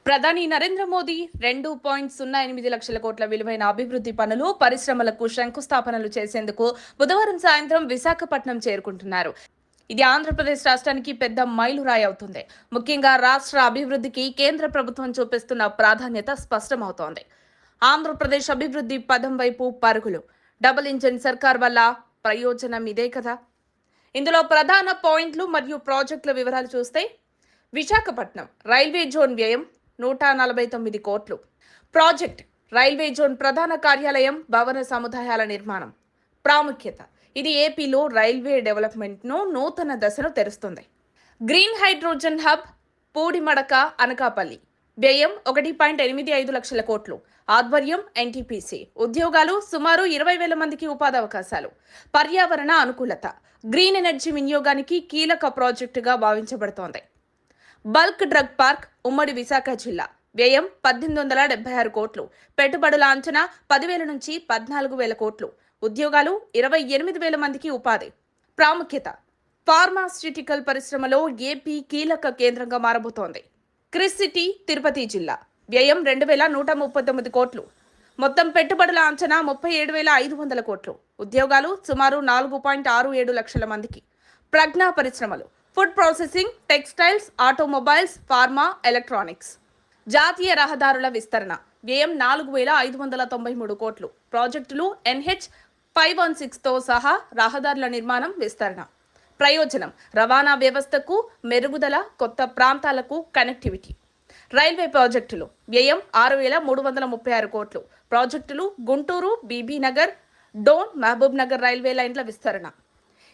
ప్రధాని నరేంద్ర మోదీ 2.08 లక్షల కోట్ల విలువైన అభివృద్ధి పనులు, పరిశ్రమలకు శంకుస్థాపనలు చేసేందుకు బుధవారం సాయంత్రం విశాఖపట్నం చేరుకుంటున్నారు. ఇది ఆంధ్రప్రదేశ్ రాష్ట్రానికి పెద్ద మైలురాయి అవుతుంది. ముఖ్యంగా రాష్ట్ర అభివృద్ధికి కేంద్ర ప్రభుత్వం చూపిస్తున్న ప్రాధాన్యత స్పష్టమవుతోంది. ఆంధ్రప్రదేశ్ అభివృద్ధి పదం వైపు పరుగులు. డబుల్ ఇంజిన్ సర్కార్ వల్ల ప్రయోజనం ఇదే కదా. ఇందులో ప్రధాన పాయింట్లు మరియు ప్రాజెక్టుల వివరాలు చూస్తే, విశాఖపట్నం రైల్వే జోన్ వ్యయం 149 కోట్లు. ప్రాజెక్ట్ రైల్వే జోన్ ప్రధాన కార్యాలయం, భవన సముదాయాల నిర్మాణం. ప్రాముఖ్యత: ఇది ఏపీలో రైల్వే డెవలప్మెంట్ను నూతన దశను తెరుస్తుంది. Green hydrogen hub Pudimadaka, Anakapalli. వ్యయం 1.85 లక్షల కోట్లు. ఆధ్వర్యం ఎన్టీపీసీ. ఉద్యోగాలు సుమారు 20,000 మందికి ఉపాధి అవకాశాలు. పర్యావరణ అనుకూలత: గ్రీన్ ఎనర్జీ వినియోగానికి కీలక ప్రాజెక్టుగా భావించబడుతోంది. బల్క్ డ్రగ్ పార్క్, ఉమ్మడి విశాఖ జిల్లా. వ్యయం 1876 కోట్లు. పెట్టుబడుల అంచనా 10,000 నుంచి 14,000 కోట్లు. ఉద్యోగాలు 28,000 మందికి ఉపాధి. ప్రాముఖ్యత: ఫార్మాస్యూటికల్ పరిశ్రమలో ఏపీ కీలక కేంద్రంగా మారబోతోంది. క్రిస్ సిటీ, తిరుపతి జిల్లా. వ్యయం 2,139 కోట్లు. మొత్తం పెట్టుబడుల అంచనా 37,500 కోట్లు. ఉద్యోగాలు సుమారు 4.67 లక్షల మందికి. ప్రజ్ఞా పరిశ్రమలు: food processing, textiles, automobiles, pharma, electronics. జాతీయ రహదారుల విస్తరణ. వ్యయం 4,593 కోట్లు. ప్రాజెక్టులు ఎన్హెచ్ 516తో సహా రహదారుల నిర్మాణం, విస్తరణ. ప్రయోజనం: రవాణా వ్యవస్థకు మెరుగుదల, కొత్త ప్రాంతాలకు కనెక్టివిటీ. రైల్వే ప్రాజెక్టులు. వ్యయం 6,336 కోట్లు. ప్రాజెక్టులు గుంటూరు, బీబీనగర్, డోన్, మహబూబ్ నగర్ రైల్వే లైన్ల విస్తరణ.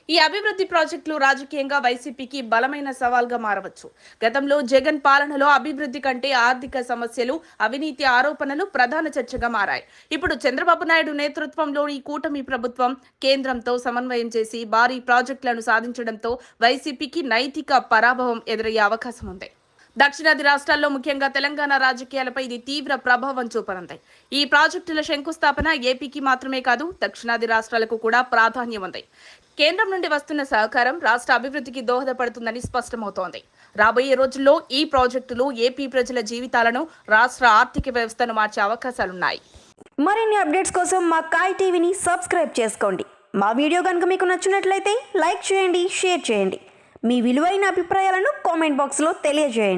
ఈ అభివృద్ధి ప్రాజెక్టులు రాజకీయంగా వైసీపీకి బలమైన సవాల్గా మారవచ్చు. గతంలో జగన్ పాలనలో అభివృద్ధి కంటే ఆర్థిక సమస్యలు, అవినీతి ఆరోపణలు ప్రధాన చర్చగా మారాయి. ఇప్పుడు చంద్రబాబు నాయుడు నేతృత్వంలోని కూటమి ప్రభుత్వం కేంద్రంతో సమన్వయం చేసి భారీ ప్రాజెక్టులను సాధించడంతో వైసీపీకి నైతిక పరాభవం ఎదురయ్యే అవకాశం ఉంది. దక్షిణాది రాష్ట్రాల్లో, ముఖ్యంగా తెలంగాణ రాజకీయాలపై ఇది తీవ్ర ప్రభావం చూపనుంది. ఈ ప్రాజెక్టుల శంకుస్థాపన ఏపీకి మాత్రమే కాదు, దక్షిణాది రాష్ట్రాలకు కూడా ప్రాధాన్యం ఉంది. కేంద్రం నుండి వస్తున్న సహకారం రాష్ట్ర అభివృద్ధికి దోహదపడుతుందని స్పష్టమవుతోంది. రాబోయే రోజుల్లో ఈ ప్రాజెక్టులు ఏపీ ప్రజల జీవితాలను, రాష్ట్ర ఆర్థిక వ్యవస్థను మార్చే అవకాశాలున్నాయి. మరిన్ని అప్డేట్స్ కోసం మా కాయ్ టీవీని సబ్స్క్రైబ్ చేసుకోండి. మా వీడియో కనుక మీకు నచ్చినట్లయితే లైక్ చేయండి, షేర్ చేయండి. మీ విలువైన అభిప్రాయాలను కామెంట్ బాక్స్లో తెలియజేయండి.